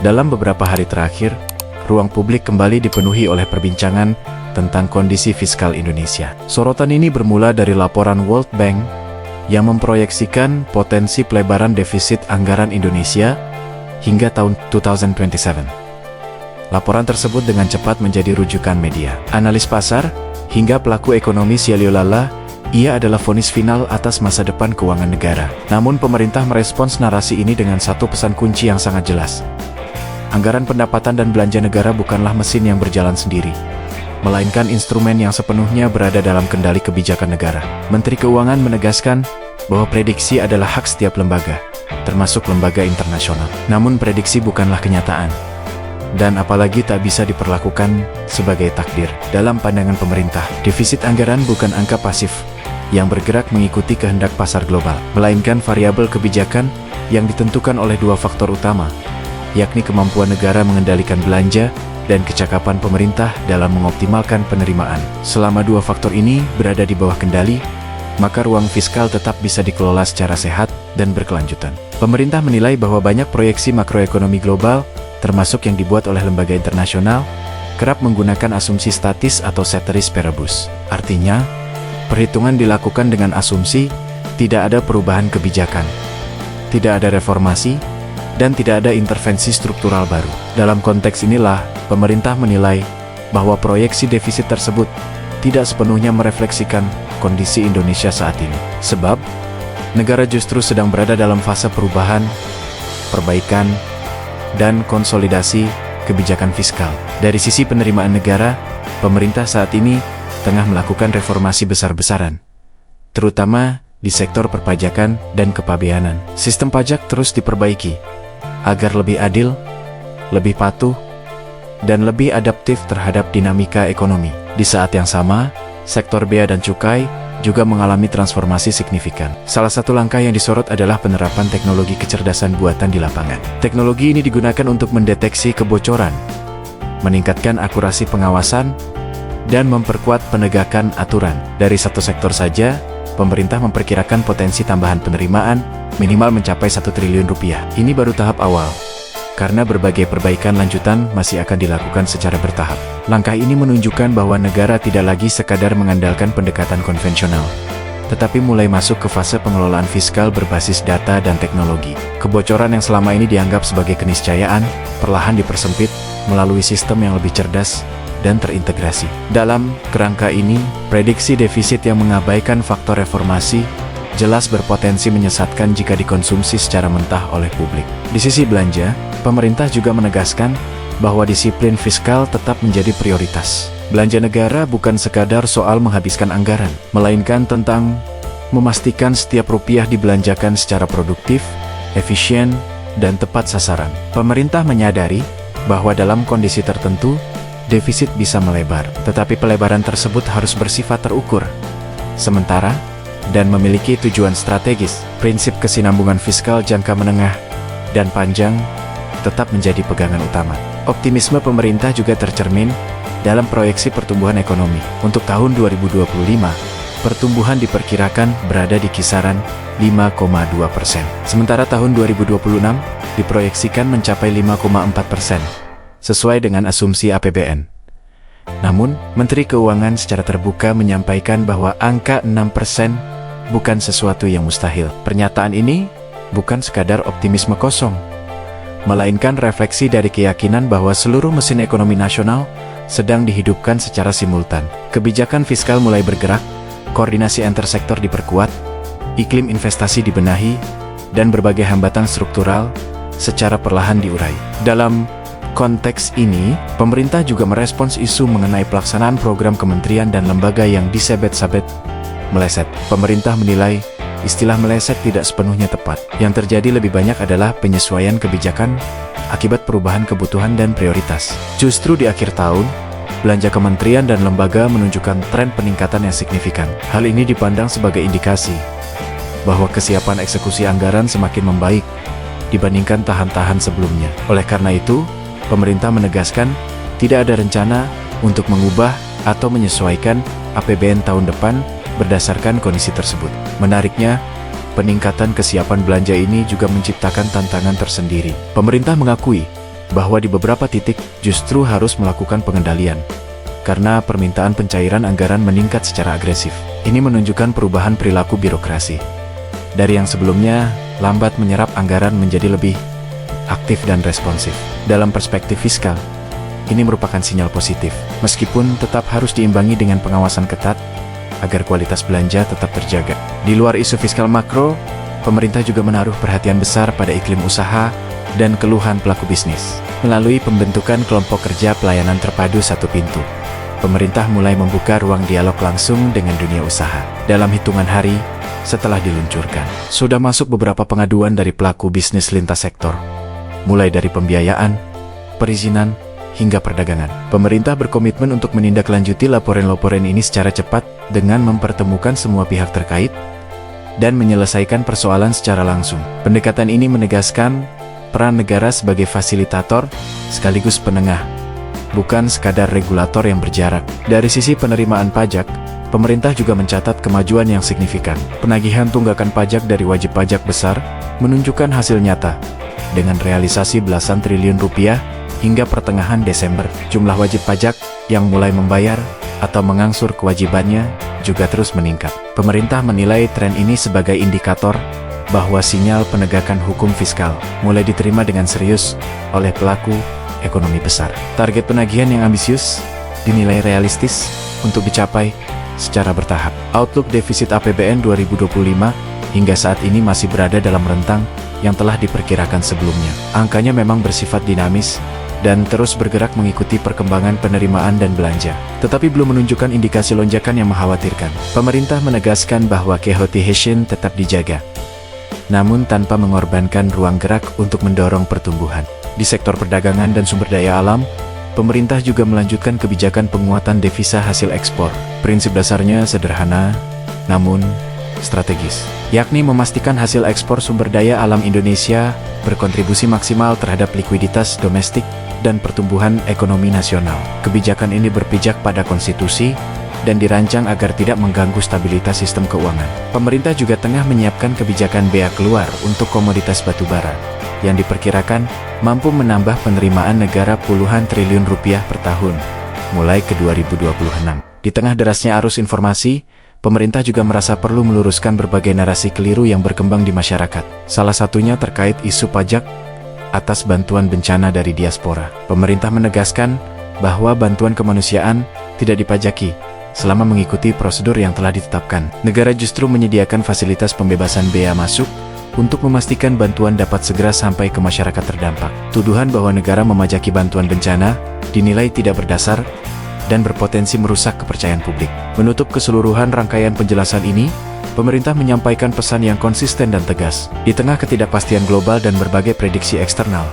Dalam beberapa hari terakhir, ruang publik kembali dipenuhi oleh perbincangan tentang kondisi fiskal Indonesia. Sorotan ini bermula dari laporan World Bank yang memproyeksikan potensi pelebaran defisit anggaran Indonesia hingga tahun 2027. Laporan tersebut dengan cepat menjadi rujukan media, analis pasar, hingga pelaku ekonomi sialiolala. Ia adalah vonis final atas masa depan keuangan negara. Namun pemerintah merespons narasi ini dengan satu pesan kunci yang sangat jelas. Anggaran pendapatan dan belanja negara bukanlah mesin yang berjalan sendiri, melainkan instrumen yang sepenuhnya berada dalam kendali kebijakan negara. Menteri Keuangan menegaskan bahwa prediksi adalah hak setiap lembaga, termasuk lembaga internasional. Namun prediksi bukanlah kenyataan, dan apalagi tak bisa diperlakukan sebagai takdir. Dalam pandangan pemerintah, defisit anggaran bukan angka pasif yang bergerak mengikuti kehendak pasar global, melainkan variabel kebijakan yang ditentukan oleh dua faktor utama, yakni kemampuan negara mengendalikan belanja dan kecakapan pemerintah dalam mengoptimalkan penerimaan. Selama dua faktor ini berada di bawah kendali, maka ruang fiskal tetap bisa dikelola secara sehat dan berkelanjutan. Pemerintah menilai bahwa banyak proyeksi makroekonomi global, termasuk yang dibuat oleh lembaga internasional, kerap menggunakan asumsi statis atau ceteris paribus. Artinya, perhitungan dilakukan dengan asumsi tidak ada perubahan kebijakan, tidak ada reformasi, dan tidak ada intervensi struktural baru. Dalam konteks inilah, pemerintah menilai bahwa proyeksi defisit tersebut tidak sepenuhnya merefleksikan kondisi Indonesia saat ini. Sebab, negara justru sedang berada dalam fase perubahan, perbaikan, dan konsolidasi kebijakan fiskal. Dari sisi penerimaan negara, pemerintah saat ini tengah melakukan reformasi besar-besaran, terutama di sektor perpajakan dan kepabeanan. Sistem pajak terus diperbaiki agar lebih adil, lebih patuh, dan lebih adaptif terhadap dinamika ekonomi. Di saat yang sama, sektor bea dan cukai juga mengalami transformasi signifikan. Salah satu langkah yang disorot adalah penerapan teknologi kecerdasan buatan di lapangan. Teknologi ini digunakan untuk mendeteksi kebocoran, meningkatkan akurasi pengawasan, dan memperkuat penegakan aturan. Dari satu sektor saja, pemerintah memperkirakan potensi tambahan penerimaan minimal mencapai 1 triliun rupiah. Ini baru tahap awal, karena berbagai perbaikan lanjutan masih akan dilakukan secara bertahap. Langkah ini menunjukkan bahwa negara tidak lagi sekadar mengandalkan pendekatan konvensional, tetapi mulai masuk ke fase pengelolaan fiskal berbasis data dan teknologi. Kebocoran yang selama ini dianggap sebagai keniscayaan, perlahan dipersempit melalui sistem yang lebih cerdas dan terintegrasi. Dalam kerangka ini, prediksi defisit yang mengabaikan faktor reformasi jelas berpotensi menyesatkan jika dikonsumsi secara mentah oleh publik. Di sisi belanja, pemerintah juga menegaskan bahwa disiplin fiskal tetap menjadi prioritas. Belanja negara bukan sekadar soal menghabiskan anggaran, melainkan tentang memastikan setiap rupiah dibelanjakan secara produktif, efisien, dan tepat sasaran. Pemerintah menyadari bahwa dalam kondisi tertentu, defisit bisa melebar, tetapi pelebaran tersebut harus bersifat terukur, sementara, dan memiliki tujuan strategis. Prinsip kesinambungan fiskal jangka menengah dan panjang tetap menjadi pegangan utama. Optimisme pemerintah juga tercermin dalam proyeksi pertumbuhan ekonomi. Untuk tahun 2025, pertumbuhan diperkirakan berada di kisaran 5,2%. Sementara tahun 2026 diproyeksikan mencapai 5,4%. Sesuai dengan asumsi APBN. Namun, Menteri Keuangan secara terbuka menyampaikan bahwa angka 6% bukan sesuatu yang mustahil. Pernyataan ini bukan sekadar optimisme kosong, melainkan refleksi dari keyakinan bahwa seluruh mesin ekonomi nasional sedang dihidupkan secara simultan. Kebijakan fiskal mulai bergerak, koordinasi antar sektor diperkuat, iklim investasi dibenahi, dan berbagai hambatan struktural secara perlahan diurai. Dalam konteks ini, pemerintah juga merespons isu mengenai pelaksanaan program kementerian dan lembaga yang disebet-sebet meleset. Pemerintah menilai istilah meleset tidak sepenuhnya tepat. Yang terjadi lebih banyak adalah penyesuaian kebijakan akibat perubahan kebutuhan dan prioritas. Justru di akhir tahun, belanja kementerian dan lembaga menunjukkan tren peningkatan yang signifikan. Hal ini dipandang sebagai indikasi bahwa kesiapan eksekusi anggaran semakin membaik dibandingkan tahun-tahun sebelumnya. Oleh karena itu, pemerintah menegaskan tidak ada rencana untuk mengubah atau menyesuaikan APBN tahun depan berdasarkan kondisi tersebut. Menariknya, peningkatan kesiapan belanja ini juga menciptakan tantangan tersendiri. Pemerintah mengakui bahwa di beberapa titik justru harus melakukan pengendalian, karena permintaan pencairan anggaran meningkat secara agresif. Ini menunjukkan perubahan perilaku birokrasi. Dari yang sebelumnya, lambat menyerap anggaran menjadi lebih aktif dan responsif. Dalam perspektif fiskal, ini merupakan sinyal positif, meskipun tetap harus diimbangi dengan pengawasan ketat, agar kualitas belanja tetap terjaga. Di luar isu fiskal makro, pemerintah juga menaruh perhatian besar pada iklim usaha dan keluhan pelaku bisnis. Melalui pembentukan kelompok kerja pelayanan terpadu satu pintu, pemerintah mulai membuka ruang dialog langsung dengan dunia usaha. Dalam hitungan hari setelah diluncurkan, sudah masuk beberapa pengaduan dari pelaku bisnis lintas sektor, mulai dari pembiayaan, perizinan, hingga perdagangan. Pemerintah berkomitmen untuk menindaklanjuti laporan-laporan ini secara cepat dengan mempertemukan semua pihak terkait dan menyelesaikan persoalan secara langsung. Pendekatan ini menegaskan peran negara sebagai fasilitator sekaligus penengah, bukan sekadar regulator yang berjarak. Dari sisi penerimaan pajak, pemerintah juga mencatat kemajuan yang signifikan. Penagihan tunggakan pajak dari wajib pajak besar menunjukkan hasil nyata, dengan realisasi belasan triliun rupiah hingga pertengahan Desember. Jumlah wajib pajak yang mulai membayar atau mengangsur kewajibannya juga terus meningkat. Pemerintah menilai tren ini sebagai indikator bahwa sinyal penegakan hukum fiskal mulai diterima dengan serius oleh pelaku ekonomi besar. Target penagihan yang ambisius dinilai realistis untuk dicapai secara bertahap. Outlook defisit APBN 2025 hingga saat ini masih berada dalam rentang yang telah diperkirakan sebelumnya. Angkanya memang bersifat dinamis dan terus bergerak mengikuti perkembangan penerimaan dan belanja, tetapi belum menunjukkan indikasi lonjakan yang mengkhawatirkan. Pemerintah menegaskan bahwa cohesion tetap dijaga, namun tanpa mengorbankan ruang gerak untuk mendorong pertumbuhan. Di sektor perdagangan dan sumber daya alam, pemerintah juga melanjutkan kebijakan penguatan devisa hasil ekspor. Prinsip dasarnya sederhana, namun strategis, yakni memastikan hasil ekspor sumber daya alam Indonesia berkontribusi maksimal terhadap likuiditas domestik dan pertumbuhan ekonomi nasional. Kebijakan ini berpijak pada konstitusi dan dirancang agar tidak mengganggu stabilitas sistem keuangan. Pemerintah juga tengah menyiapkan kebijakan bea keluar untuk komoditas batubara, yang diperkirakan mampu menambah penerimaan negara puluhan triliun rupiah per tahun, mulai ke 2026. Di tengah derasnya arus informasi, pemerintah juga merasa perlu meluruskan berbagai narasi keliru yang berkembang di masyarakat. Salah satunya terkait isu pajak atas bantuan bencana dari diaspora. Pemerintah menegaskan bahwa bantuan kemanusiaan tidak dipajaki selama mengikuti prosedur yang telah ditetapkan. Negara justru menyediakan fasilitas pembebasan bea masuk untuk memastikan bantuan dapat segera sampai ke masyarakat terdampak. Tuduhan bahwa negara memajaki bantuan bencana dinilai tidak berdasar dan berpotensi merusak kepercayaan publik. Menutup keseluruhan rangkaian penjelasan ini, pemerintah menyampaikan pesan yang konsisten dan tegas. Di tengah ketidakpastian global dan berbagai prediksi eksternal,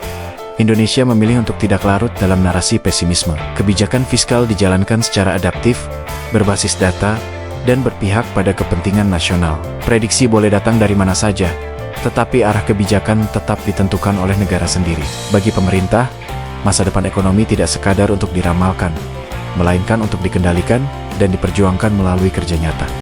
Indonesia memilih untuk tidak larut dalam narasi pesimisme. Kebijakan fiskal dijalankan secara adaptif, berbasis data, dan berpihak pada kepentingan nasional. Prediksi boleh datang dari mana saja, tetapi arah kebijakan tetap ditentukan oleh negara sendiri. Bagi pemerintah, masa depan ekonomi tidak sekadar untuk diramalkan, melainkan untuk dikendalikan dan diperjuangkan melalui kerja nyata.